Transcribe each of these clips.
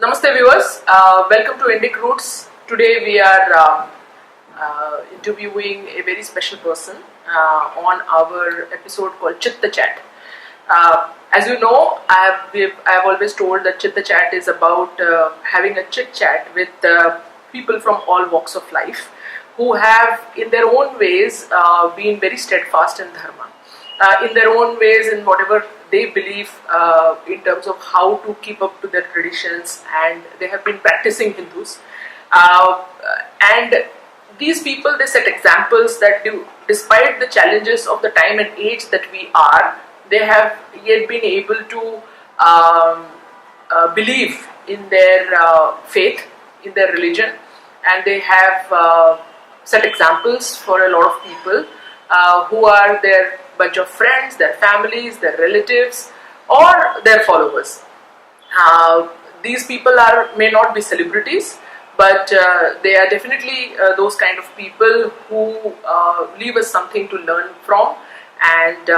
Namaste viewers, welcome to Indic Roots. Today we are interviewing a very special person on our episode called Chitta Chat. As you know, I have always told that Chitta Chat is about having a chit chat with people from all walks of life who have in their own ways been very steadfast in Dharma. In their own ways, in whatever they believe in terms of how to keep up to their traditions, and they have been practicing Hindus. And these people, they set examples that despite the challenges of the time and age that we are, they have yet been able to believe in their faith, in their religion, and they have set examples for a lot of people who are their bunch of friends, their families, their relatives, or their followers. These people may not be celebrities, but they are definitely those kind of people who leave us something to learn from and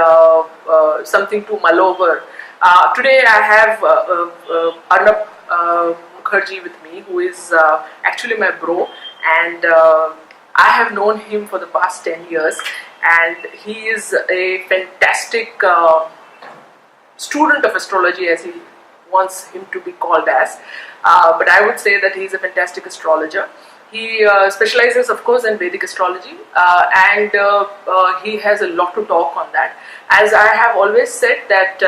something to mull over. Today I have Arnab Mukherjee with me, who is actually my bro, and I have known him for the past 10 years, and he is a fantastic student of astrology, as he wants him to be called as. But I would say that he is a fantastic astrologer. He specializes, of course, in Vedic Astrology, and he has a lot to talk on that. As I have always said that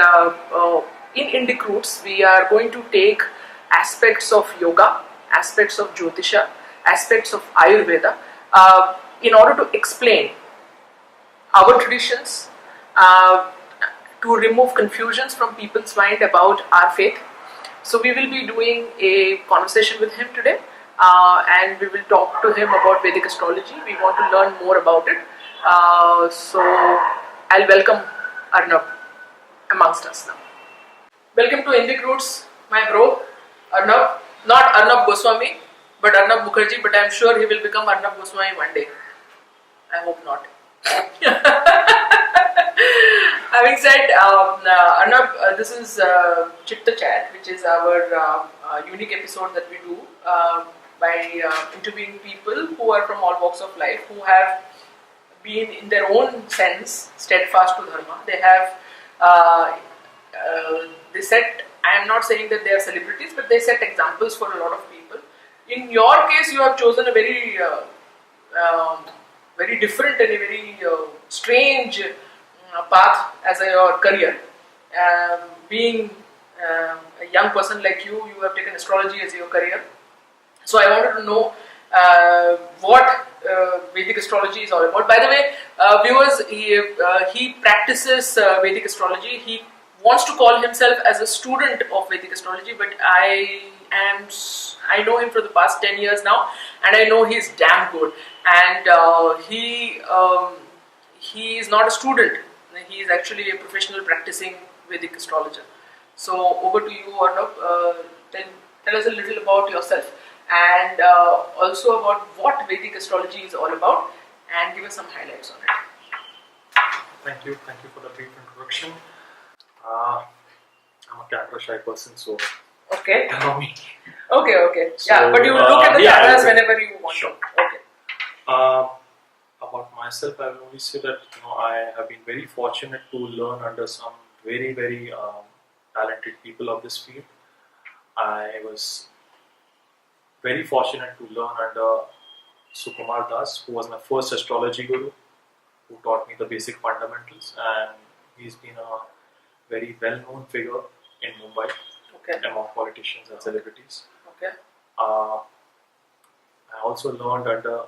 in Indic Roots, we are going to take aspects of yoga, aspects of Jyotisha, aspects of Ayurveda, in order to explain our traditions, to remove confusions from people's mind about our faith. So we will be doing a conversation with him today, and we will talk to him about Vedic Astrology. We want to learn more about it. So I'll welcome Arnab amongst us now. Welcome to Indic Roots, my bro, Arnab. Not Arnab Goswami, but Arnab Mukherjee, but I'm sure he will become Arnab Goswami one day. I hope not. Having said, Arnab, this is Chitta Chat, which is our unique episode that we do by interviewing people who are from all walks of life, who have been in their own sense steadfast to Dharma. They have they set, I am not saying that they are celebrities, but they set examples for a lot of people. In your case, you have chosen a very very different and a very strange path as your career. Being a young person like you have taken astrology as your career. So I wanted to know what Vedic Astrology is all about. By the way, viewers, he practices Vedic Astrology. He wants to call himself as a student of Vedic Astrology, but I know him for the past 10 years now, and I know he's damn good. And he is not a student. He is actually a professional practicing Vedic astrologer. So over to you, Arnab. Tell us a little about yourself, and also about what Vedic astrology is all about, and give us some highlights on it. Thank you for the brief introduction. I'm a camera shy person, so okay. Allow me. Okay. So, yeah, but you will look at the cameras whenever you want. Sure. Okay. About myself, I will only say that I have been very fortunate to learn under some very, very talented people of this field. I was very fortunate to learn under Sukumar Das, who was my first astrology guru, who taught me the basic fundamentals, and he's been a very well-known figure in Mumbai among politicians and celebrities. Okay. I also learned under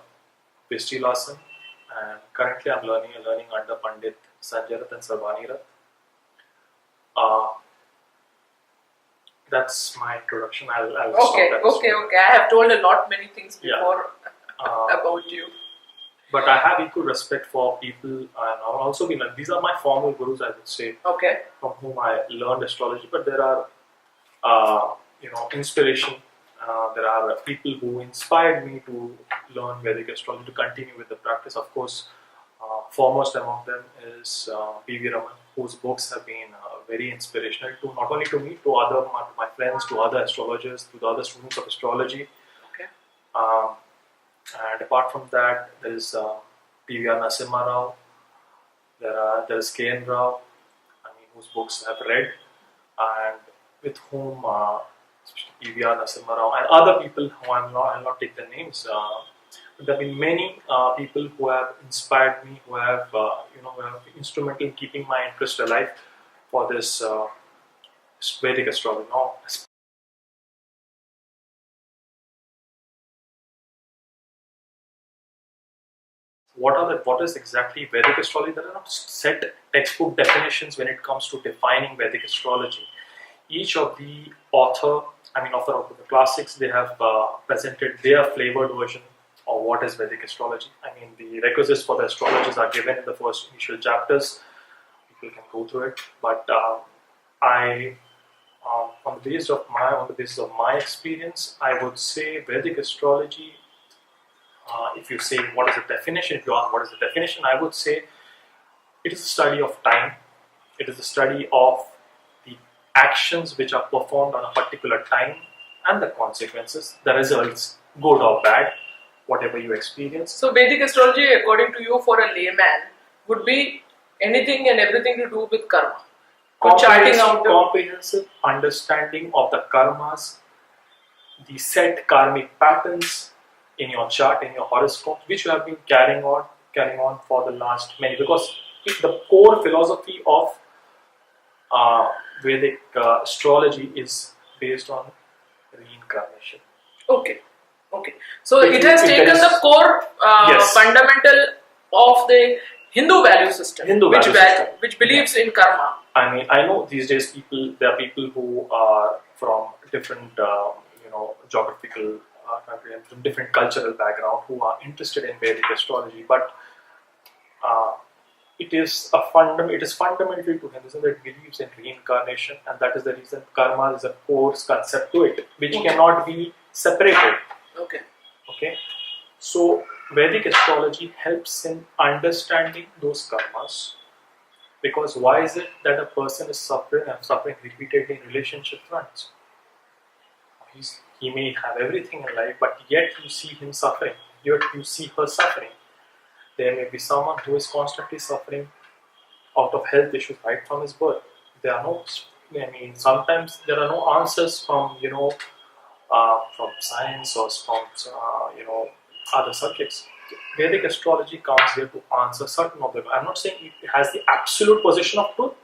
Vestilasan, and currently I'm learning under Pandit Sanjay Rath and Sarvani Rath. That's my introduction. I'll stop that. Okay. I have told many things before about you. But I have equal respect for people, and I've also been. These are my formal gurus, I would say, from whom I learned astrology. But there are, inspiration. There are people who inspired me to learn Vedic astrology, to continue with the practice. Of course, foremost among them is P.V. Raman, whose books have been very inspirational to not only to me, to other my friends, to other astrologers, to the other students of astrology. Okay. And apart from that, there is PVR Narasimha Rao. There is K.N. Rao, whose books I have read, and with whom especially PVR Narasimha Rao and other people who I'll not take their names. But there have been many people who have inspired me, who have who have been instrumental in keeping my interest alive for this Vedic astrology. Now, what is exactly Vedic astrology? There are not set textbook definitions when it comes to defining Vedic astrology. Each of the author of the classics, they have presented their flavored version of what is Vedic astrology. The requisites for the astrologers are given in the first initial chapters. People can go through it, but on the basis of my experience, I would say Vedic astrology. If you say what is the definition, if you ask what is the definition, I would say it is a study of time. It is a study of the actions which are performed on a particular time and the consequences, the results, good or bad, whatever you experience. So Vedic astrology, according to you, for a layman, would be anything and everything to do with karma. Comprehensive understanding of the karmas, the set karmic patterns in your chart, in your horoscope, which you have been carrying on for the last many. Because the core philosophy of Vedic astrology is based on reincarnation. Okay. So it has taken the core fundamental of the Hindu value system, which believes in karma. I know these days there are people who are from different geographical country and from different cultural background who are interested in Vedic astrology, but it is fundamental to Hinduism that it believes in reincarnation, and that is the reason karma is a core concept to it, which cannot be separated. Okay. So Vedic astrology helps in understanding those karmas, because why is it that a person is suffering repeatedly in relationship fronts? He may have everything in life, but yet you see him suffering, yet you see her suffering. There may be someone who is constantly suffering out of health issues right from his birth. Sometimes there are no answers from science or from other subjects. Vedic astrology comes here to answer certain of them. I'm not saying it has the absolute position of truth,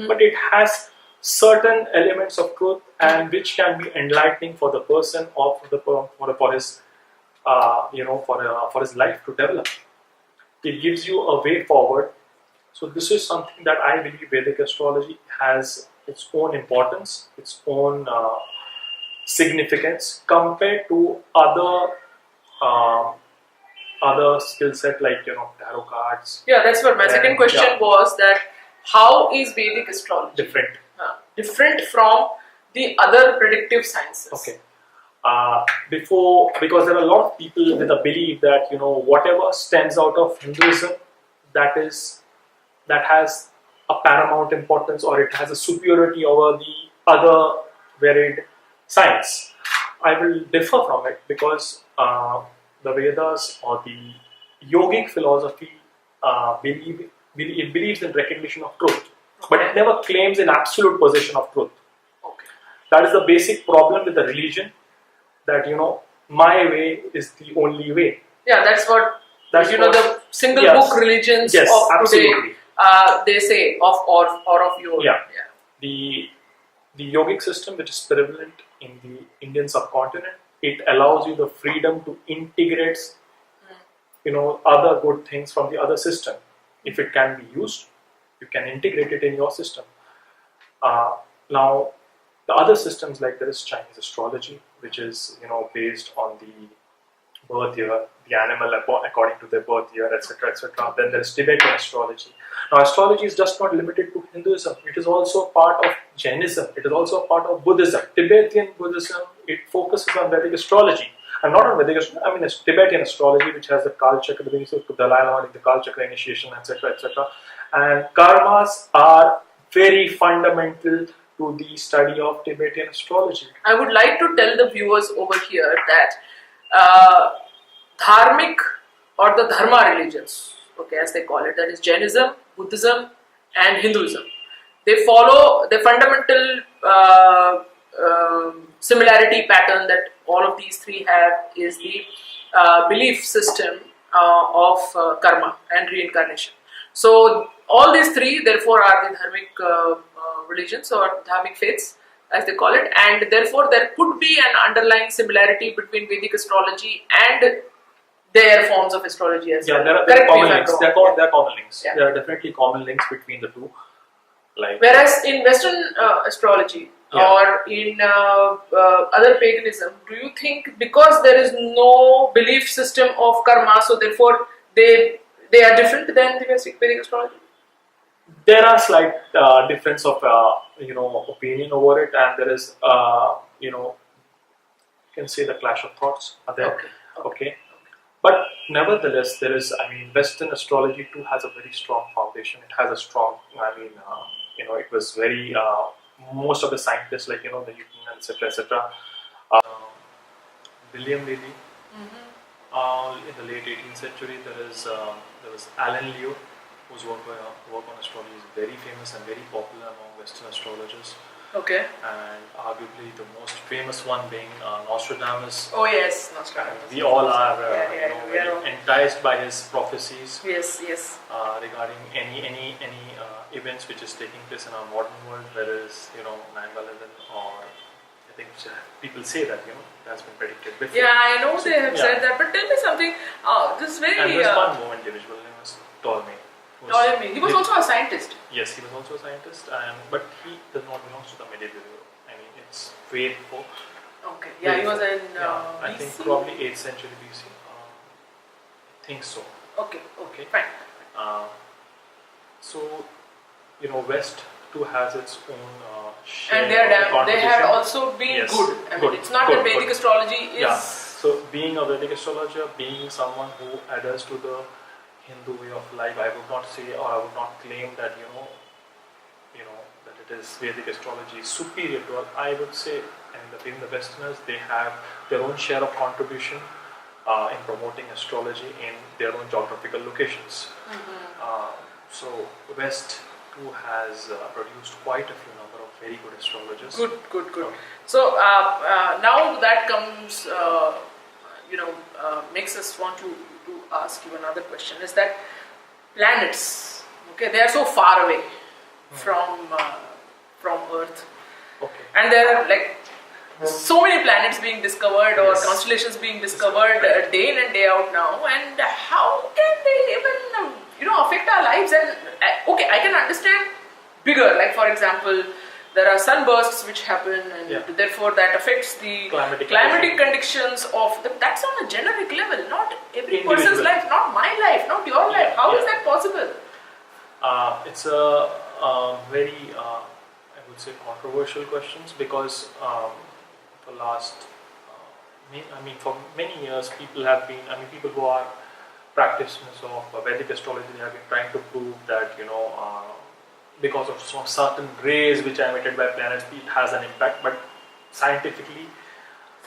but it has certain elements of truth, and which can be enlightening for the person or for his life to develop. It gives you a way forward. So this is something that I believe Vedic astrology has its own importance, its own significance compared to other skill set like tarot cards. Yeah, that's what my second question was, that how is Vedic astrology different from the other predictive sciences? Okay. Because there are a lot of people with a belief that whatever stems out of Hinduism, that has a paramount importance, or it has a superiority over the other varied science. I will differ from it, because the Vedas or the yogic philosophy believes in recognition of truth, but it never claims an absolute possession of truth. Okay. That is the basic problem with the religion, that my way is the only way. Yeah, that's what the single book religions of absolutely. Today they say of your. Yeah. The yogic system, which is prevalent in the Indian subcontinent, it allows you the freedom to integrate other good things from the other system. If it can be used, you can integrate it in your system. Now, the other systems, like there is Chinese astrology, which is based on the birth year, the animal according to their birth year, etc., etc. Then there is Tibetan astrology. Now, astrology is just not limited to Hinduism. It is also part of Jainism. It is also part of Buddhism. Tibetan Buddhism, it focuses on Vedic astrology. And not on Vedic astrology, it's Tibetan astrology, which has the Kal Chakra, the Dalai Lama, the Kal Chakra initiation, etc., etc. And karmas are very fundamental to the study of Tibetan astrology. I would like to tell the viewers over here that Dharmic or the Dharma religions, okay, as they call it, that is Jainism, Buddhism, and Hinduism. They follow the fundamental similarity pattern that all of these three have is the belief system of karma and reincarnation. So all these three, therefore, are the dharmic religions or dharmic faiths, as they call it, and therefore there could be an underlying similarity between Vedic astrology and their forms of astrology as well. There are Correct me common if I'm links. wrong. There are common links. Yeah. There are definitely common links between the two. Like Whereas in Western astrology or in other paganism, do you think because there is no belief system of karma, so therefore they are different than the Vedic astrology? there are slight difference of opinion over it, and there is you can say the clash of thoughts are there. Okay. But nevertheless, there is. I mean, Western astrology too has a very strong foundation. It has a strong. It was very. Most of the scientists, like the Newton, etc. William Lilly. In the late 18th century, there was Alan Leo, whose work on astrology is very famous and very popular among Western astrologers. Okay. And arguably the most famous one being Nostradamus. Oh yes, Nostradamus. We all are very enticed by his prophecies. Yes. Regarding any events which is taking place in our modern world, whether it's 9/11 or I think people say that it has been predicted before. Yeah, I know they have said that, but tell me something. This is very. And there's one more individual name was Ptolemy. He was also a scientist. Yes, he was also a scientist, but he does not belong to the medieval Europe. I mean, it's way before. Okay. Yeah, he was in I BC? think probably 8th century BC. I think so. Okay. Fine. So, West too has its own share And of the they have contribution. also been Yes, good. I mean, good, it's not good, that Vedic good. astrology is. Yeah. So, being a Vedic astrologer, being someone who adheres to the Hindu way of life, I would not say or I would not claim that that it is Vedic astrology is superior to us. I would say, in the Westerners, they have their own share of contribution in promoting astrology in their own geographical locations. So West too has produced quite a few number of very good astrologers. Good. So now that comes, makes us want to ask you another question. Is that planets? Okay, they are so far away from Earth, and there are like so many planets being discovered or constellations being discovered day in and day out now. And how can they even affect our lives? And I can understand bigger, like for example, there are sunbursts which happen, and therefore that affects the climatic conditions of that's on a generic level, not every person's life, not my life, not your life. How is that possible? It's a very, I would say, controversial questions because for last, for many years, people who are practitioners of Vedic astrology, they have been trying to prove that because of some certain rays which are emitted by planets, it has an impact. But scientifically,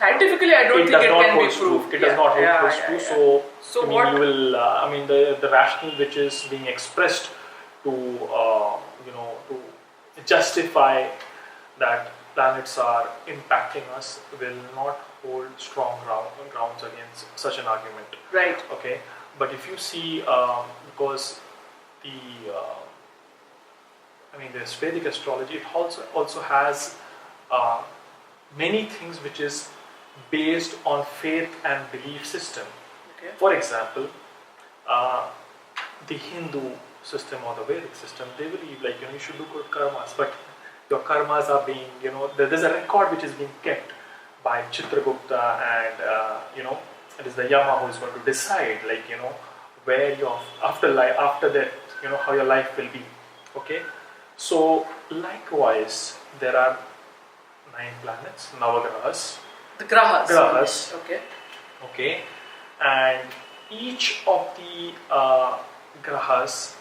I don't think it can be proved. It does not hold true. So what? You will. The rationale which is being expressed to to justify that planets are impacting us will not hold strong grounds against such an argument. Right. Okay. But if you see, because this Vedic astrology, it also has many things which is based on faith and belief system. Okay. For example, the Hindu system or the Vedic system, they believe you should do good karmas, but your karmas are being, there's a record which is being kept by Chitragupta, and it is the Yama who is going to decide, where your after that, how your life will be. Okay. So likewise, there are 9 planets, Navagrahas. The grahas. Okay. And each of the grahas,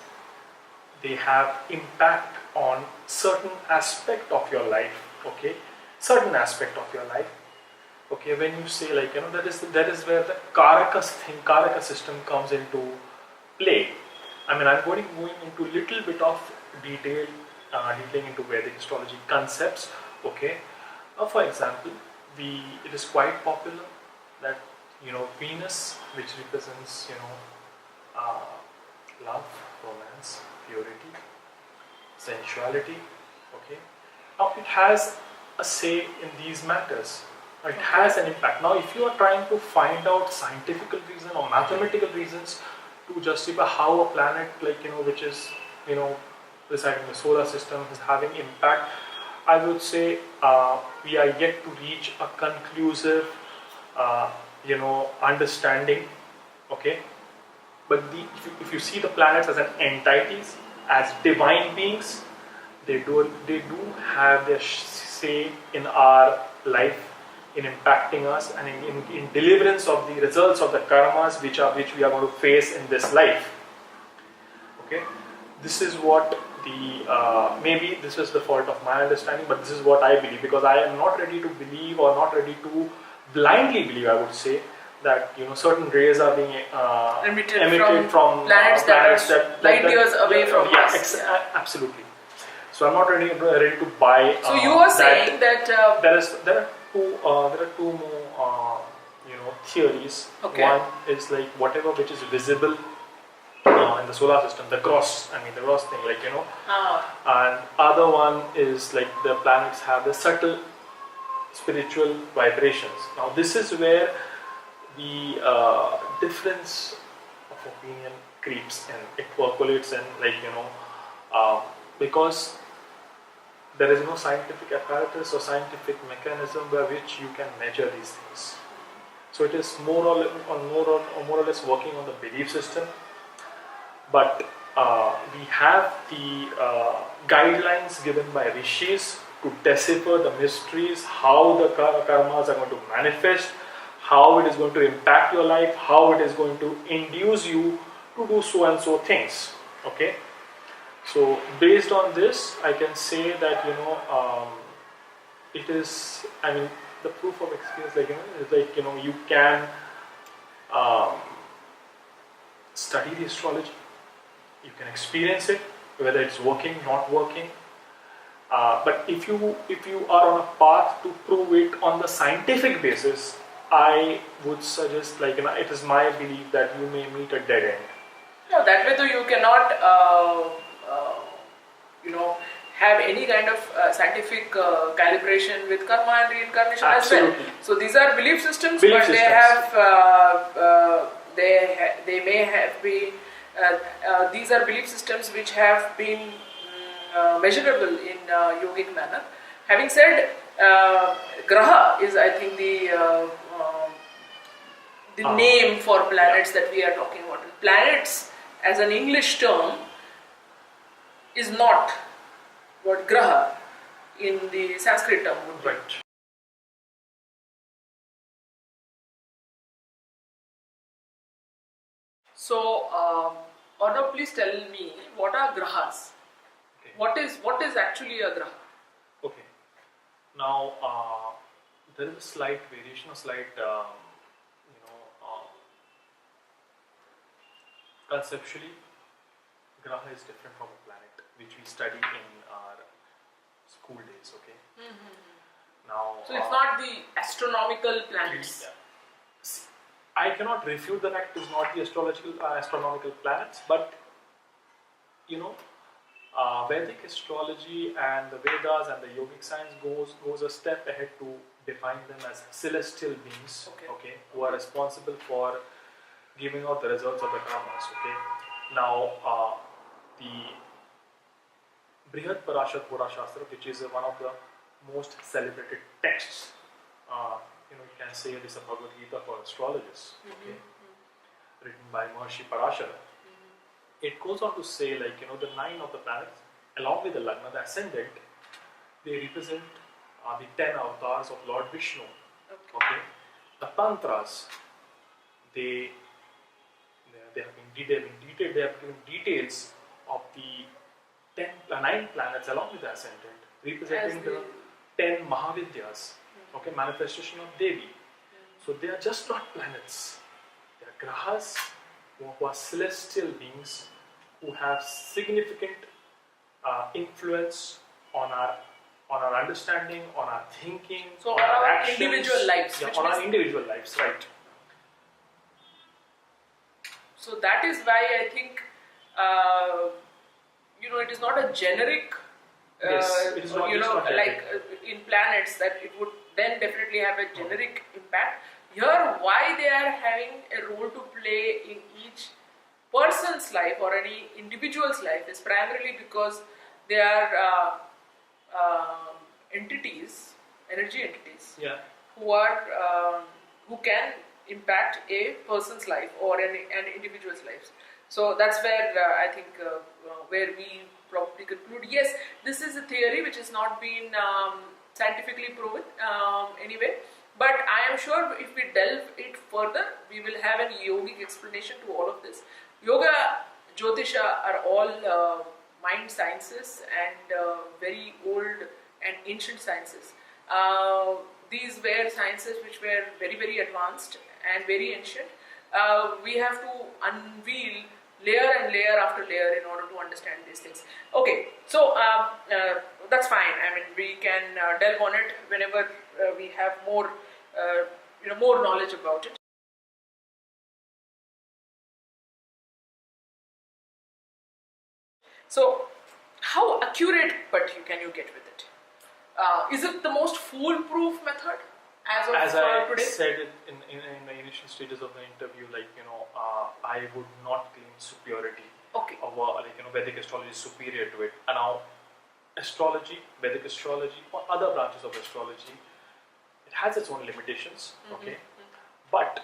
they have impact on certain aspect of your life, okay, certain aspect of your life, okay. When you say like, that is where the karaka system comes into play. I mean, I'm going into little bit of detailing into Vedic astrology concepts, okay. For example, it is quite popular that Venus, which represents love, romance, purity, sensuality, okay. Now it has a say in these matters. It has an impact. Now, if you are trying to find out scientific reason or mathematical reasons to justify how a planet which is residing in the solar system is having impact, I would say we are yet to reach a conclusive understanding, okay. But if you see the planets as an entities, as divine beings, they do have their say in our life, in impacting us, and in deliverance of the results of the karmas which we are going to face in this life. Okay, this is what maybe this is the fault of my understanding, but this is what I believe, because I am not ready to believe, or not ready to blindly believe, I would say, that certain rays are being emitted from planets that light years away from us. Absolutely. So I'm not ready to buy. So you are saying that there are two more theories. Okay. One is like whatever which is visible in the solar system, the cross thing, and other one is like the planets have the subtle spiritual vibrations. Now this is where the difference of opinion creeps in. It percolates in, because there is no scientific apparatus or scientific mechanism by which you can measure these things. So it is more or less working on the belief system. But we have the guidelines given by rishis to decipher the mysteries, how the karmas are going to manifest, how it is going to impact your life, how it is going to induce you to do so and so things. Okay. So based on this, I can say that it is. I mean, the proof of experience, is you can study the astrology, you can experience it, whether it's working, not working. But if you are on a path to prove it on the scientific basis, I would suggest, it is my belief that you may meet a dead end. No, that way though you cannot, have any kind of scientific calibration with karma and reincarnation. Absolutely. As well. So these are belief systems, Belief but systems. they may have been. These are belief systems which have been measurable in yogic manner. Having said, graha is, I think, the name for planets that we are talking about. Planets, as an English term, is not what graha in the Sanskrit term would be. Right. So, Arnab, please tell me, what are grahas? Okay. What is actually a graha? Okay. Now, there is a slight variation, conceptually, graha is different from a planet, which we study in our school days. Okay. Mm-hmm. Now, so it's not the astronomical planets. I cannot refute the fact it is not the astronomical planets, but Vedic astrology and the Vedas and the yogic science goes a step ahead to define them as celestial beings, okay, who are responsible for giving out the results of the karmas. Okay. Now, the Brihad Parashar Shastra, which is one of the most celebrated texts, you can say it is a Bhagavad Gita for astrologers, okay, written by Maharishi Parashara. It goes on to say, the 9 of the planets, along with the Lagna, the ascendant, they represent the 10 avatars of Lord Vishnu. Okay. The Tantras, they have given details of the 10 nine planets along with the ascendant, representing the 10 Mahavidyas, okay, manifestation of Devi. So they are just not planets. They are grahas who are celestial beings who have significant influence on our understanding, on our thinking, so on our actions, individual lives. on our individual lives, right? So that is why I think it is not a generic. Yes, it is not, like in planets, that it would then definitely have a generic impact. Here, why they are having a role to play in each person's life or any individual's life is primarily because they are entities, energy entities, who can impact a person's life or an individual's life. So that's where I think where we probably conclude, yes, this is a theory which has not been scientifically proven anyway, but I am sure if we delve it further, we will have an yogic explanation to all of this. Yoga, Jyotisha are all mind sciences and very old and ancient sciences. These were sciences which were very, very advanced and very ancient. We have to unveil layer and layer after layer in order to understand these things. Okay, so that's fine. I mean, we can delve on it whenever we have more, more knowledge about it. So, how accurate can you get with it? Is it the most foolproof method as I today? said in the initial stages of the interview, I would not claim superiority. Okay. Over, Vedic astrology is superior to it. And now, astrology, Vedic astrology, or other branches of astrology, it has its own limitations. Okay, but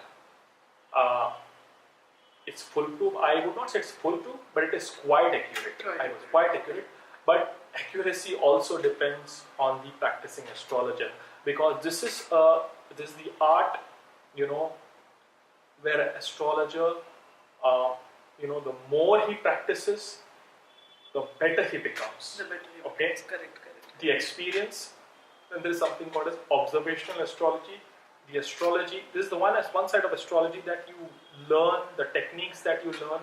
it's foolproof. I would not say it's foolproof, but it is quite accurate. Right. I was quite accurate. But accuracy also depends on the practicing astrologer, because this is the art, where an astrologer, the more he practices, the better he becomes. The better he okay, becomes. Correct. The experience. Then there is something called as observational astrology. The astrology, this is the one side of astrology that you learn, the techniques that you learn,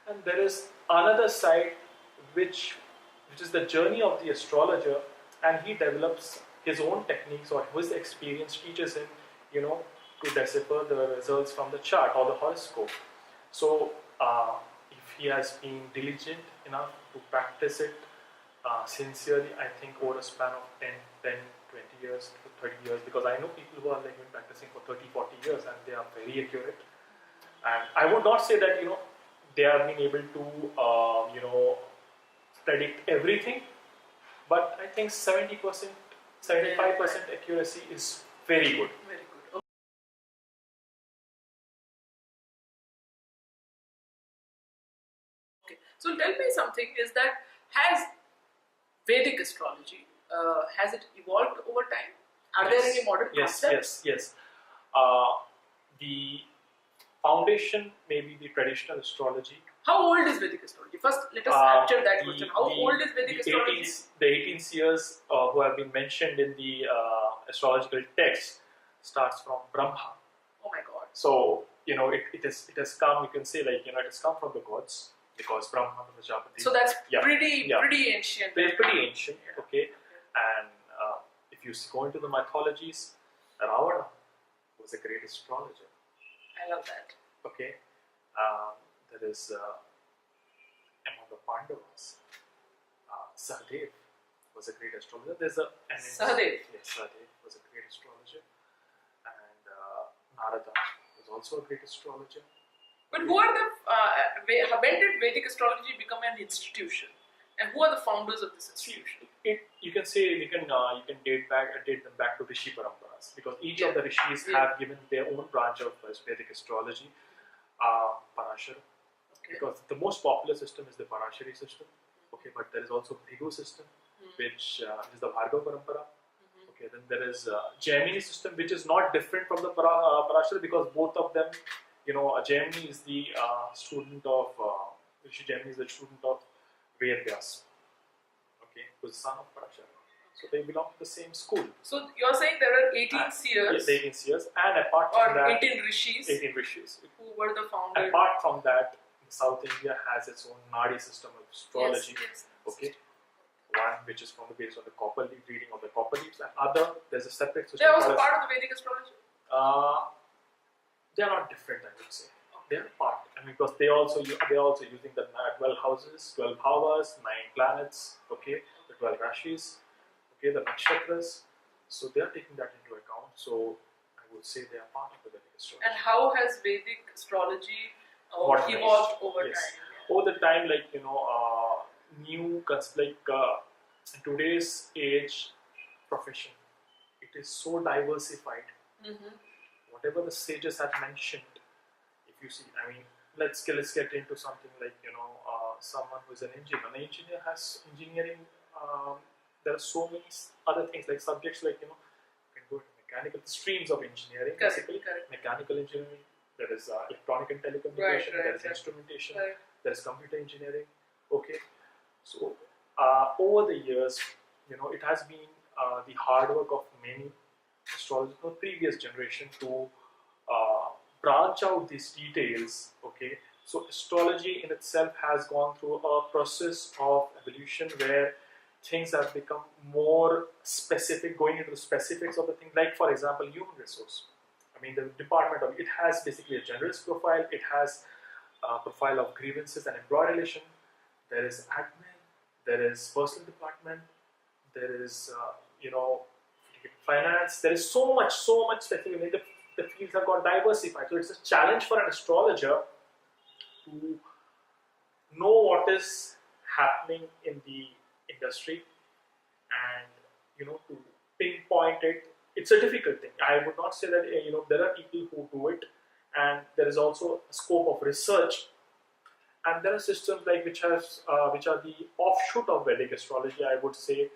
and there is another side which is the journey of the astrologer, and he develops his own techniques, or his experience teaches him, to decipher the results from the chart or the horoscope. So, if he has been diligent enough to practice it sincerely, I think over a span of 10, 20 years to 30 years, because I know people who are been practicing for 30, 40 years and they are very accurate. And I would not say that, they have been able to, predict everything, but I think 70%, 75% accuracy is very good. Very good. Okay. So tell me something, is that has Vedic astrology, has it evolved over time? Are there any modern concepts? Yes. The foundation may be the traditional astrology. How old is Vedic astrology? First, let us answer that question. How old is Vedic astrology? The 18 seers who have been mentioned in the astrological text starts from Brahma. Oh my God. So, it has come, you can say, it has come from the gods, because Brahma and Prajapati. So that's pretty ancient. They're pretty ancient, okay. And if you go into the mythologies, Ravana was a great astrologer. I love that. Okay. There is among the Pandavas, Sahadev was a great astrologer. Sahadev? Yes, Sahadev was a great astrologer. And Narada was also a great astrologer. But who are when did Vedic astrology become an institution? And who are the founders of this institution? You can say you can date them back to Rishi Paramparas, because each of the Rishis have given their own branch of Vedic astrology. Parashara, because the most popular system is the Parashari system. Okay, but there is also Bhigu system, which is the Bhargava Parampara. Okay, then there is Jaimini system, which is not different from the Parashara, because both of them, Jaimini is the student of Rishi Jaimini is the student of Vedas. okay, who's the son of Parashara. So they belong to the same school. So you're saying there are 18 seers, Yes, 18 seers, and apart from or that, 18 rishis, 18 rishis. who were the founders. Apart from that, South India has its own Nadi system of astrology. Yes. Okay, one which is from the based on the copper leaf, reading of the copper leaves, and other there's a separate system. They are also part of the Vedic astrology. They are not different, I would say. They are part, and because they are also using the 12 houses, 12 bhavas, 9 planets. Okay, the 12 rashis. Okay, the nakshatras. So they are taking that into account. So I would say they are part of the Vedic astrology. And how has Vedic astrology Modernized. evolved over Yes. time? Over the time, like new in today's age profession, it is so diversified. Mm-hmm. Whatever the sages had mentioned, if you see, I mean, let's get into something like someone who is an engineer. An engineer has engineering. There are so many other things like subjects like you can go into mechanical streams of engineering. Correct. Mechanical engineering. There is electronic and telecommunication. There is instrumentation. Right. There is computer engineering. Okay, so over the years, it has been the hard work of many astrologers of the previous generation to branch out these details. Okay, so astrology in itself has gone through a process of evolution where things have become more specific, going into the specifics of the thing. Like for example, human resource. I mean, the department of it has basically a generalist profile. It has a profile of grievances and employee relation. There is admin. There is personal department. There is finance. There is so much specific. The fields have got diversified. So it's a challenge for an astrologer to know what is happening in the industry and to pinpoint it. It's a difficult thing. I would not say that there are people who do it, and there is also a scope of research. And there are systems like which are the offshoot of Vedic astrology. I would say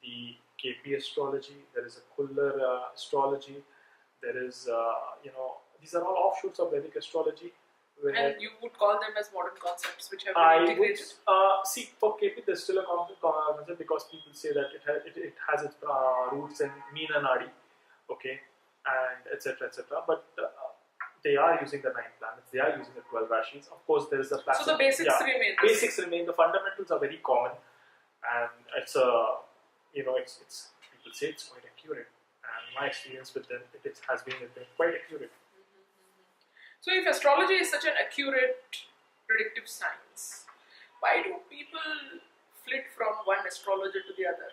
the KP astrology. There is a Kuller astrology. There is these are all offshoots of Vedic astrology. And you would call them as modern concepts which have been integrated? See, for KP there's still a concept because people say that it has its roots in Meena Nadi, okay, and etc. But they are using the 9 planets, they are using the 12 rashis. Of course, there is a so the basics remain. Basics remain. The fundamentals are very common, and it's it's people say it's quite accurate. And my experience with them, it has been that they're quite accurate. So if astrology is such an accurate predictive science, why do people flit from one astrologer to the other?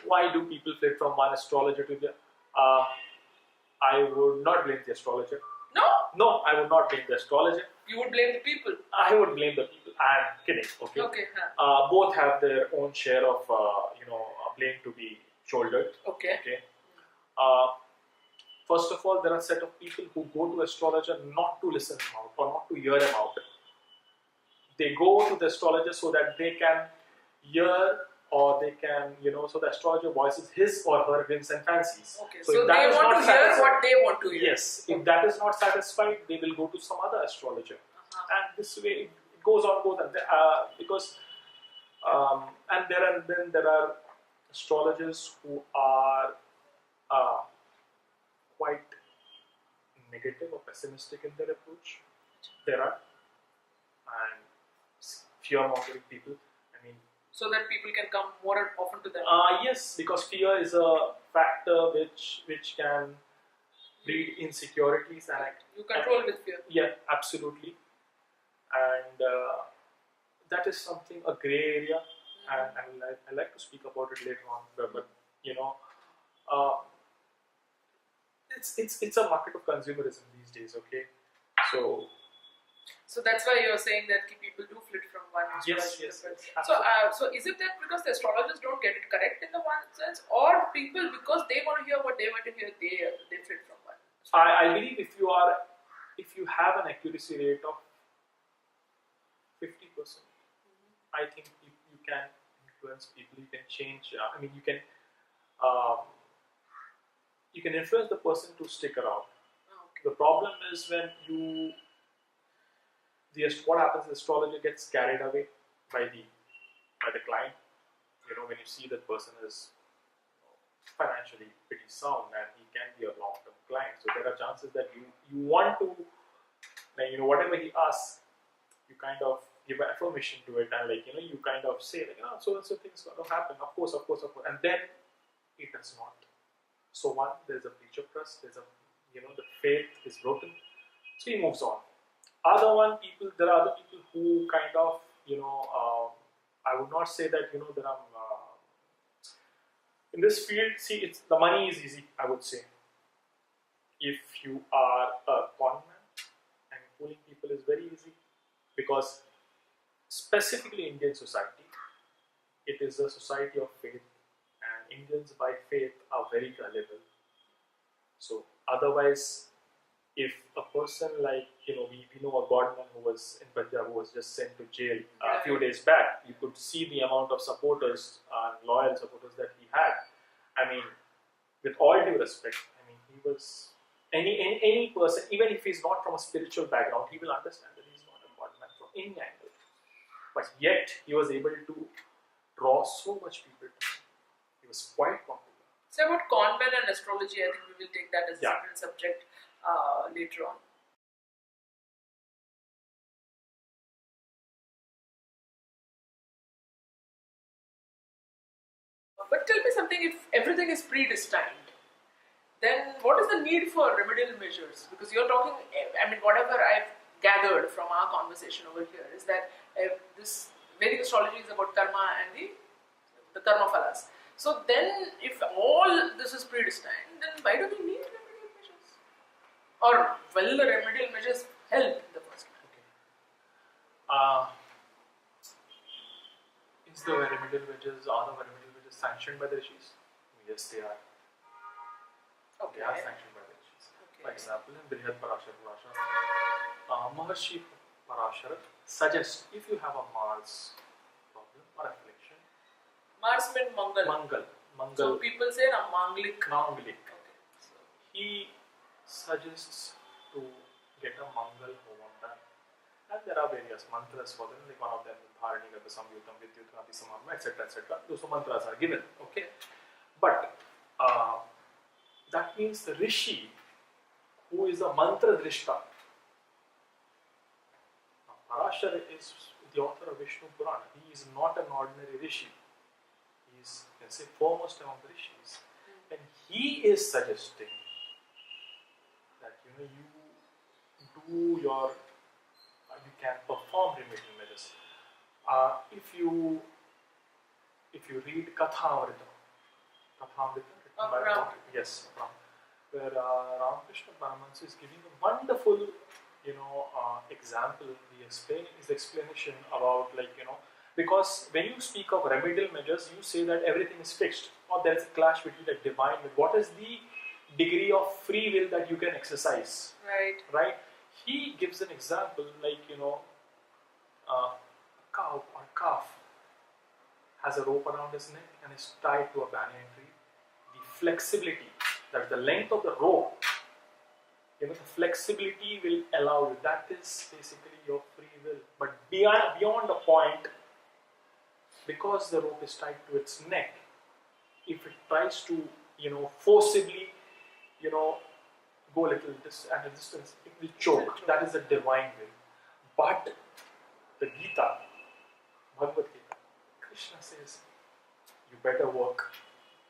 Why do people flit from one astrologer to the other? I would not blame the astrologer. No? No, I would not blame the astrologer. You would blame the people? I would blame the people. I'm kidding, okay? Okay. Both have their own share of, blame to be shouldered. Okay. First of all, there are a set of people who go to astrologer not to listen him out or not to hear him out. They go to the astrologer so that they can hear or they can, so the astrologer voices his or her whims and fancies. Okay, so they want to hear what they want to hear. Yes, if that is not satisfied, they will go to some other astrologer. And this way it goes on, because, and then there are astrologers who are quite negative or pessimistic in their approach. There are, and fear-mongering people. I mean, so that people can come more often to them. Yes, because fear is a factor which can breed insecurities and you control with fear. Yeah, absolutely, and that is something a grey area, and I like to speak about it later on. But it's a market of consumerism these days. Okay, so that's why you're saying that people do flit from one astrologer yes. to another. So is it that because the astrologers don't get it correct in the one sense, or people because they want to hear what they want to hear, they flit from one? I believe if you have an accuracy rate of 50%, I think you can influence people. You can change. You can influence the person to stick around. Okay. The problem is when what happens, the astrologer gets carried away by the client. When you see that person is financially pretty sound and he can be a long-term client, so there are chances that you want to, whatever he asks, you kind of give an affirmation to it, and you kind of say so and so things going to happen, of course, and then it does not. So one, there's a breach of trust, there's the faith is broken, so he moves on. There are other people who kind of, I would not say that, there are, in this field, see, the money is easy, I would say. If you are a con man, and fooling people is very easy, because specifically Indian society, it is a society of faith, and Indians by faith are very gullible. So otherwise, if a person like, we know a godman who was in Punjab who was just sent to jail a few days back, you could see the amount of supporters and loyal supporters that he had. I mean, with all due respect, he was, any person, even if he's not from a spiritual background, he will understand that he's not a godman from any angle. But yet, he was able to draw so much people to him. He was quite popular. So about con men and astrology, I think we will take that as a separate subject later on. But tell me something, if everything is predestined, then what is the need for remedial measures? Because you're talking, whatever I've gathered from our conversation over here is that this Vedic astrology is about karma and the karma phalas. So then, if all this is predestined, then why do we need remedial measures? Or will the remedial measures help in the first place? Okay. Is the remedial measures, are the remedial measures sanctioned by the rishis? Yes, they are. Okay. They are sanctioned by the rishis. Okay. For example, in Brihad Parashara Maharshi Parashara suggests if you have a Mars problem or affliction. Mars means Mangal. Mangal. So people say Manglik. Manglik. Okay. So he suggests to get a Mangal Hovam done. And there are various mantras for them, like one of them is Dharani, Samyutam, Vidyutam, Samama, etc. Those mantras are given. Okay. But that means the Rishi, who is a mantra drishta. Parashara is the author of Vishnu Purana. He is not an ordinary Rishi. He is, you can say, foremost among the Rishis. And he is suggesting that you do your, you can perform remedial measures. If you read Kathamrita, yes, where Ramakrishna Paramahansa is giving a wonderful, example. His explanation about because when you speak of remedial measures, you say that everything is fixed, or there is a clash between the divine. What is the degree of free will that you can exercise? Right. He gives an example like a cow or calf has a rope around his neck and is tied to a banyan tree. The flexibility, that's the length of the rope, the flexibility will allow you. That is basically your free will. But beyond the point, because the rope is tied to its neck, if it tries to, forcibly, go a little at a distance, it will choke. That is the divine will. But the Gita, Bhagavad Gita, Krishna says, you better work,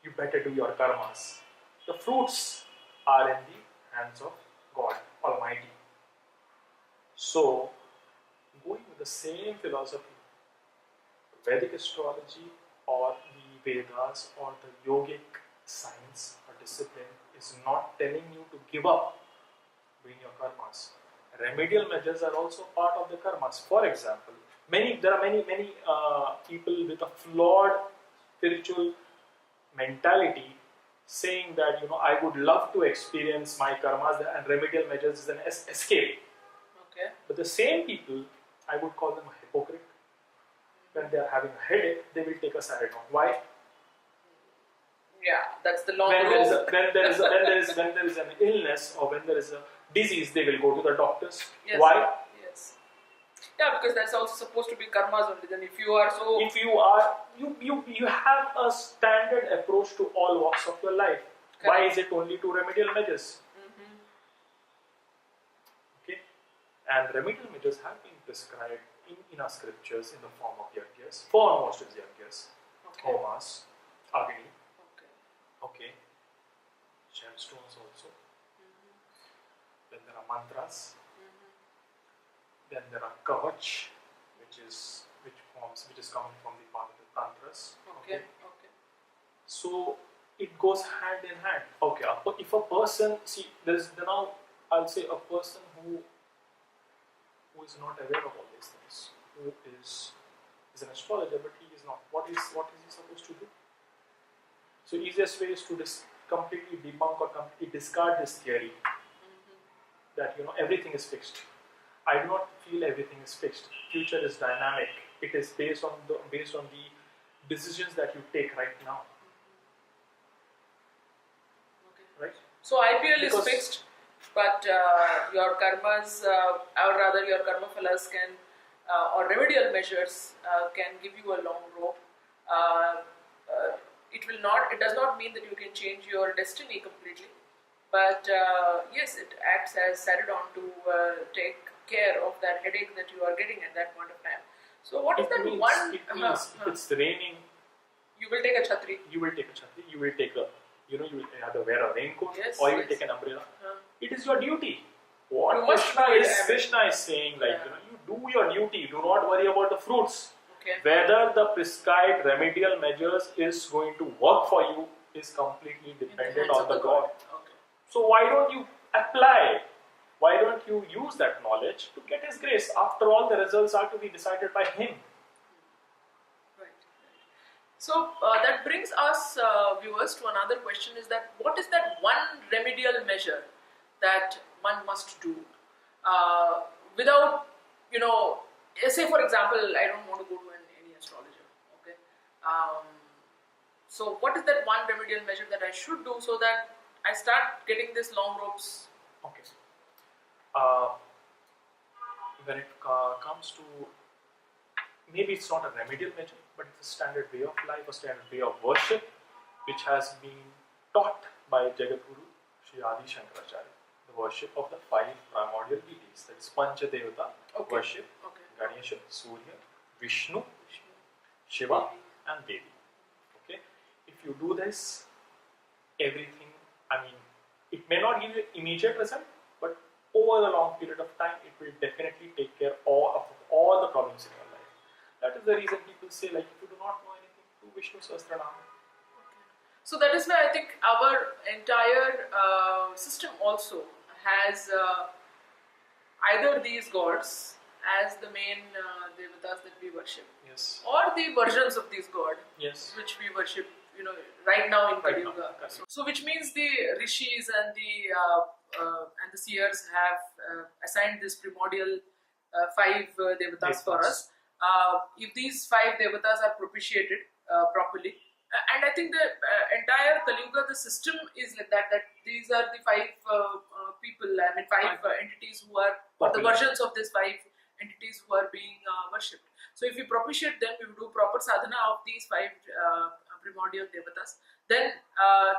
you better do your karmas. The fruits are in the hands of God Almighty. So, going with the same philosophy, Vedic astrology or the Vedas or the yogic science or discipline is not telling you to give up doing your karmas. Remedial measures are also part of the karmas. For example, there are many people with a flawed spiritual mentality saying that I would love to experience my karmas and remedial measures is an escape. Okay. But the same people, I would call them a hypocrite. When they are having a headache, they will take a Saradon. Why? Yeah, that's the long when road. when there is an illness or when there is a disease, they will go to the doctors. Yes. Why? Yes. Yeah, because that's also supposed to be karmas only. Then if you are so... If you are, you have a standard approach to all walks of your life. Correct. Why is it only to remedial measures? Okay, and remedial measures have been prescribed in our scriptures in the form of yagyas. Foremost is yagyas, homas, agni. Okay, gemstones also. Then there are mantras. Then there are kavach, which is coming from the part of the tantras. Okay. So it goes hand in hand. Okay, if a person, see, now I'll say a person who is not aware of all these things, who is an astrologer, but he is not. What is he supposed to do? So easiest way is to completely debunk or completely discard this theory that everything is fixed. I do not feel everything is fixed. Future is dynamic. It is based on the decisions that you take right now. Right? So IPL is fixed, but your karmas, or rather your karma phalas can, or remedial measures can give you a long rope. It does not mean that you can change your destiny completely, but yes, it acts as Saradon to take care of that headache that you are getting at that point of time. So what is that one? It means if it's raining, you will take a chhatri. You will take a chhatri. You will take a, you will either wear a raincoat or you will take an umbrella. It is your duty. What Krishna is saying, like you do your duty. Do not worry about the fruits. Okay. Whether the prescribed remedial measures is going to work for you is completely dependent on the God. Okay. So why don't you apply? Why don't you use that knowledge to get His grace? After all, the results are to be decided by Him. Right. So that brings us, viewers, to another question: is that what is that one remedial measure that one must do without, say for example, I don't want to go to any astrologer. Okay. So what is that one remedial measure that I should do so that I start getting these long ropes? Okay. When it comes to, maybe it's not a remedial measure, but it's a standard way of life, a standard way of worship, which has been taught by Jagadguru Sri Adi Shankaracharya, the worship of the 5 primordial deities, that is Panchadevata worship, Ganesha, Surya, Vishnu, Shiva and Devi. Okay, if you do this, everything, it may not give you immediate result, but over a long period of time, it will definitely take care of all the problems in your life. That is the reason people say, like, if you do not know anything, do Vishnu Sahasranama. So that is why I think our entire system also has either these gods as the main devatas that we worship, or the versions of these gods, which we worship, right now in Kali Yuga. So which means the rishis and the seers have assigned this primordial 5 devatas for us. If these 5 devatas are propitiated properly, and I think the entire Kali Yuga, the system is like that these are the 5 people, 5 entities who are, or the versions of these 5 entities who are being worshipped. So if we propitiate them, we do proper sadhana of these 5 primordial devatas, then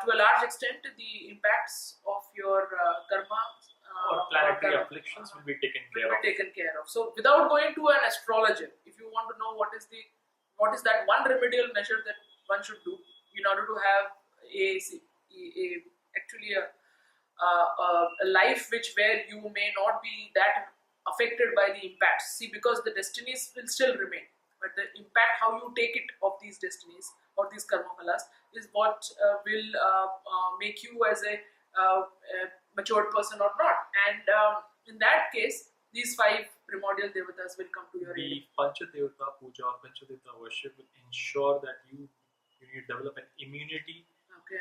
to a large extent the impacts of your karma or planetary afflictions will be taken care of. So without going to an astrologer, if you want to know what is that one remedial measure that one should do in order to have a life where you may not be that affected by the impacts. See, because the destinies will still remain, but the impact, how you take it of these destinies or these karma phalas, is what will make you as a matured person or not. And in that case, these 5 primordial devatas will come to your aid. The Panchadevata puja or Panchadevata worship will ensure that you develop an immunity,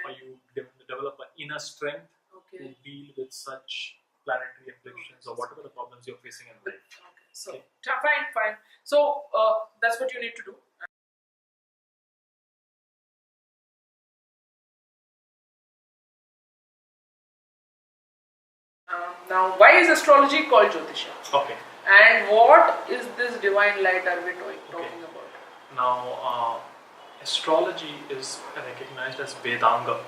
or you develop an inner strength to deal with such planetary afflictions or whatever the problems you're facing in life. So fine. So that's what you need to do. Now, why is astrology called Jyotisha? Okay. And what is this divine light are we talking about? Now, astrology is recognized as Vedanga.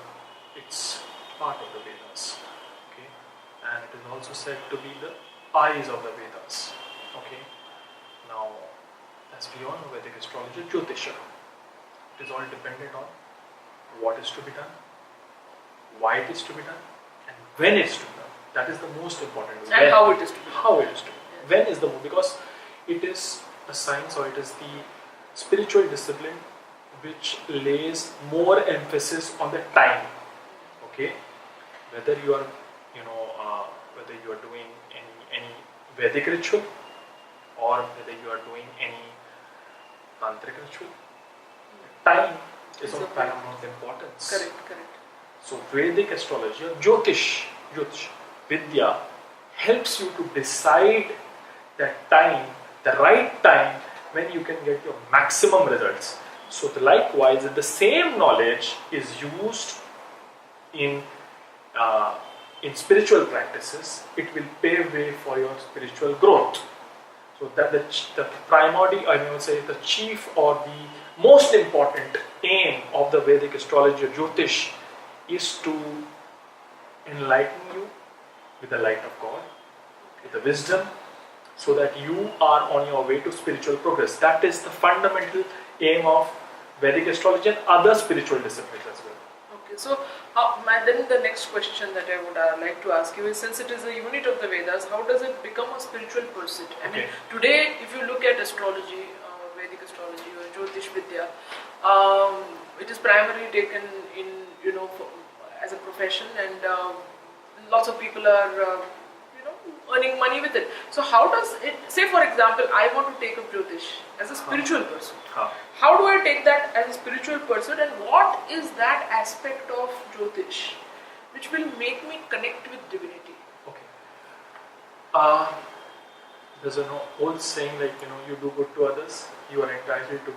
It's part of the Vedas. Okay, and it is also said to be the eyes of the Vedas. Okay, now, as we all know, Vedic astrology, Jyotisha. It is all dependent on what is to be done, why it is to be done, and when it is to be done. That is the most important. And when, how it is to be done. How it is to be done. Yes. When is the most, because it is a science, or it is the spiritual discipline which lays more emphasis on the time. Okay, whether you are, whether you are doing any Vedic ritual, or whether you are doing any tantric ritual, time is of paramount importance. Correct. So Vedic astrology, or Jyotish, Vidya, helps you to decide that time, the right time, when you can get your maximum results. So likewise, the same knowledge is used in spiritual practices. It will pave way for your spiritual growth. So that the primordial, I would say, the chief or the most important aim of the Vedic astrology, Jyotish, is to enlighten you with the light of God, with the wisdom, so that you are on your way to spiritual progress. That is the fundamental aim of Vedic astrology and other spiritual disciplines as well. Okay, so then the next question that I would like to ask you is, since it is a unit of the Vedas, how does it become a spiritual pursuit? I mean, today, if you look at astrology, Vedic astrology or Jyotish Vidya, it is primarily taken in, as a profession, and lots of people are, earning money with it. So how does it, say for example, I want to take up Jyotish as a spiritual person. How do I take that as a spiritual person, and what is that aspect of Jyotish which will make me connect with divinity? Okay. There's an old saying like, you do good to others, you are entitled to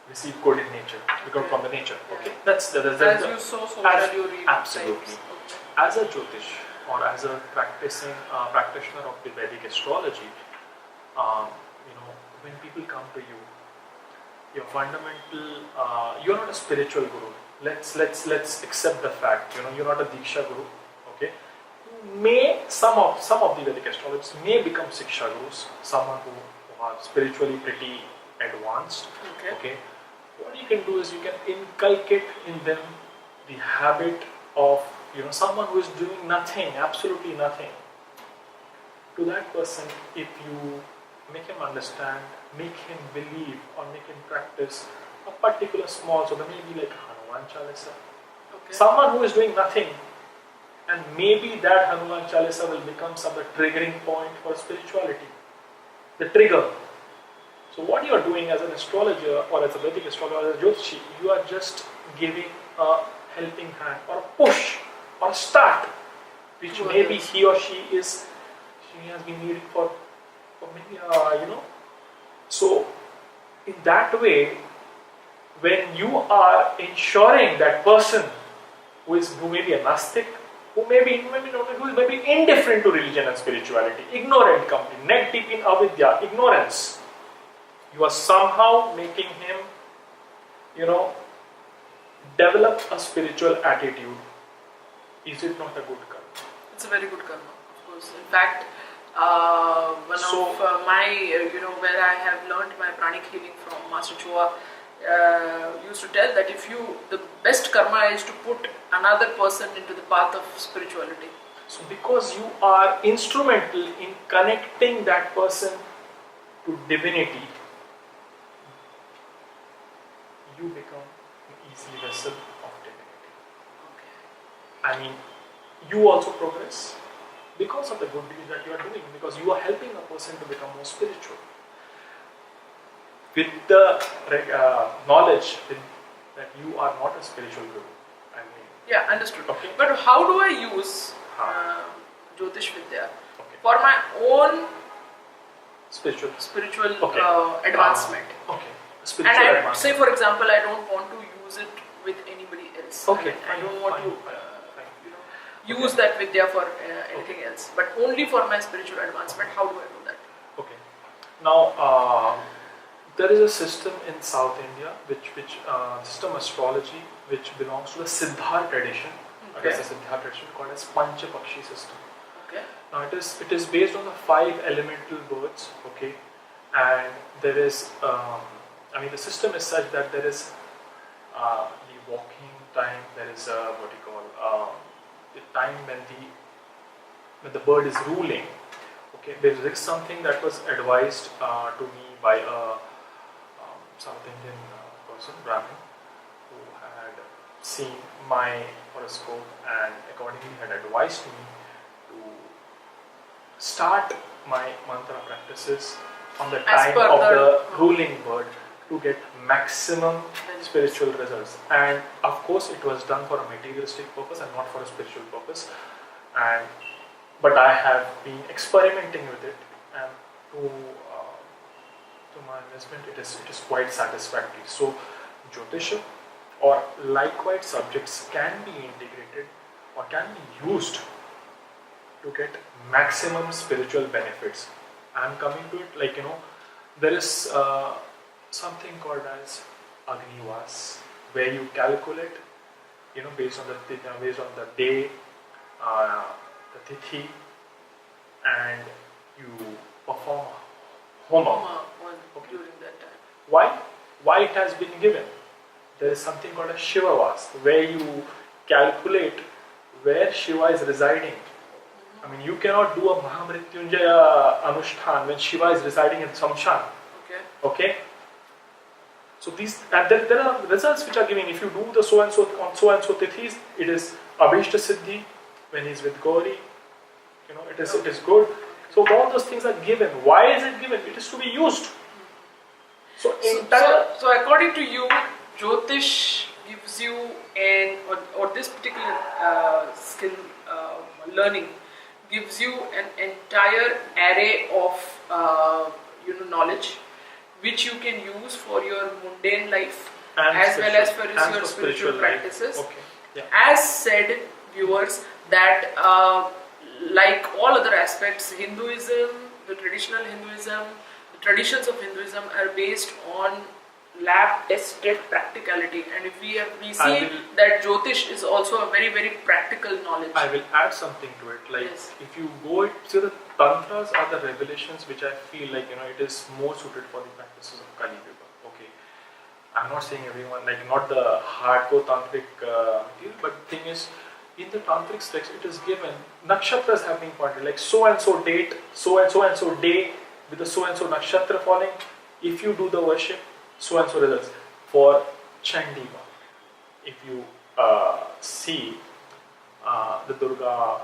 receive good in nature, because from the nature. Okay. That's as you sow, so shall you reap. Absolutely. Okay. As a Jyotish, or as a practitioner of the Vedic astrology, when people come to you, your fundamental, you're not a spiritual guru. Let's accept the fact. You're not a Diksha guru. Okay, some of the Vedic astrologers may become Siksha gurus. Someone who are spiritually pretty advanced. Okay. What you can do is you can inculcate in them the habit of someone who is doing nothing, absolutely nothing. To that person, if you make him understand, make him believe, or make him practice a particular small, so there may be like Hanuman Chalisa. Okay. Someone who is doing nothing, and maybe that Hanuman Chalisa will become some triggering point for spirituality. The trigger. So what you are doing as an astrologer, or as a Vedic astrologer, or as a Jyotishi, you are just giving a helping hand, or a push, or a start, which maybe he or she has been needing for maybe, So, in that way, when you are ensuring that person who may be a Nastic, who may be indifferent to religion and spirituality, ignorant completely, neck deep in avidya, ignorance, you are somehow making him, develop a spiritual attitude. Is it not a good karma? It's a very good karma, of course. In fact, where I have learned my pranic healing from Master Chua, used to tell that the best karma is to put another person into the path of spirituality. So because you are instrumental in connecting that person to divinity, you become an easy vessel of divinity. Okay. I mean, you also progress because of the good deeds that you are doing, because you are helping a person to become more spiritual. With the knowledge that you are not a spiritual guru. Yeah, understood. Okay. But how do I use Jyotish Vidya for my own spiritual advancement? Okay. Spiritual advancement. Say, for example, I don't want to use it with anybody else. Okay. I don't want to use that Vidya for anything else, but only for my spiritual advancement. How do I do that? Okay. Now, there is a system in South India, which system astrology, which belongs to the Siddhar tradition. Okay. It is a Siddhar tradition called as Panchapakshi system. Okay. Now, it is based on the 5 elemental birds. Okay, and there is, I mean, the system is such that there is the walking time. There is what you call the time when the bird is ruling. Okay, there is something that was advised to me by a South Indian person, Brahmin, who had seen my horoscope and accordingly had advised me to start my mantra practices on the time of the ruling bird to get maximum spiritual results. And of course, it was done for a materialistic purpose and not for a spiritual purpose. But I have been experimenting with it, and to my investment, it is quite satisfactory. So, Jyotisha or likewise subjects can be integrated or can be used to get maximum spiritual benefits. I'm coming to it like, there is something called as Agnivas, where you calculate, based on the day, the tithi, and you perform homa. During that time. Why it has been given? There is something called a Shivavas, where you calculate where Shiva is residing. I mean, you cannot do a Mahamrityunjaya Anushtan when Shiva is residing in Samshan. Okay? So there are results which are given. If you do the so and so on so and so tithis, it is Abhishta Siddhi. When he is with Gauri, it is good. So all those things are given. Why is it given? It is to be used. So according to you, Jyotish gives you or this particular skill learning gives you an entire array of knowledge which you can use for your mundane life and as well as for your spiritual practices. Okay. Yeah. As said, viewers, that like all other aspects, Hinduism, the traditional Hinduism, the traditions of Hinduism are based on lab-tested practicality, and if we see that Jyotish is also a very, very practical knowledge. I will add something to it. Like, if you go so the tantras are the revelations which I feel like it is more suited for the practices of Kali Yuga. Okay, I'm not saying everyone, like, not the hardcore tantric material, but the thing is, in the tantric text, it is given nakshatras have been pointed, like so and so date, so and so day with the so and so nakshatra falling. If you do the worship, so and so results. For Chandiva, if you see the Durga,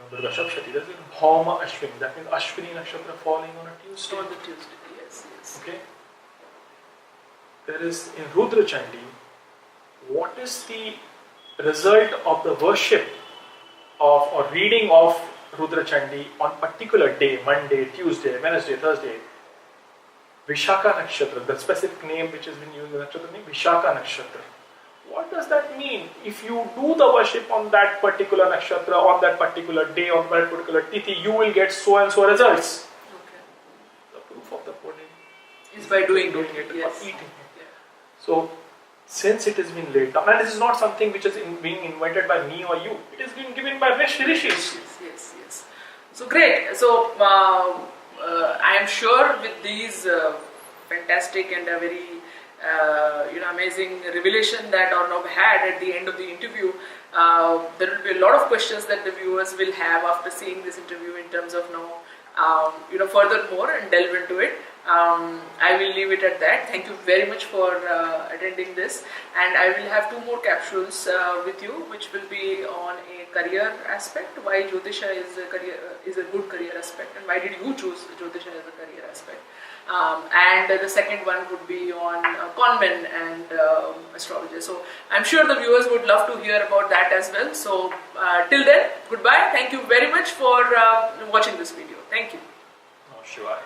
Durga Shapshati, there's a Bhauma Ashwini. That means Ashwini nakshatra falling on a Tuesday. On the Tuesday, yes. Okay. There is in Rudra Chandi. What is the result of the worship of or reading of Rudra Chandi on particular day, Monday, Tuesday, Wednesday, Thursday? Vishaka Nakshatra, the specific name which has been used in the nakshatra name, Vishaka Nakshatra. What does that mean? If you do the worship on that particular nakshatra, on that particular day, on that particular tithi, you will get so and so results. Okay. The proof of the pudding is by doing it or yes. eating it. Yeah. So, since it has been laid down, and this is not something which is being invented by me or you, it has been given by rishis. Yes. So great. So I am sure with these fantastic and a very amazing revelation that Arnab had at the end of the interview, there will be a lot of questions that the viewers will have after seeing this interview in terms of furthermore and delve into it. I will leave it at that. Thank you very much for attending this, and I will have 2 more capsules with you, which will be on a career aspect, why Jyotisha is a good career aspect, and why did you choose Jyotisha as a career aspect. And the second one would be on conmen and astrology. So I'm sure the viewers would love to hear about that as well. So till then, goodbye. Thank you very much for watching this video. Thank you. Oh, sure.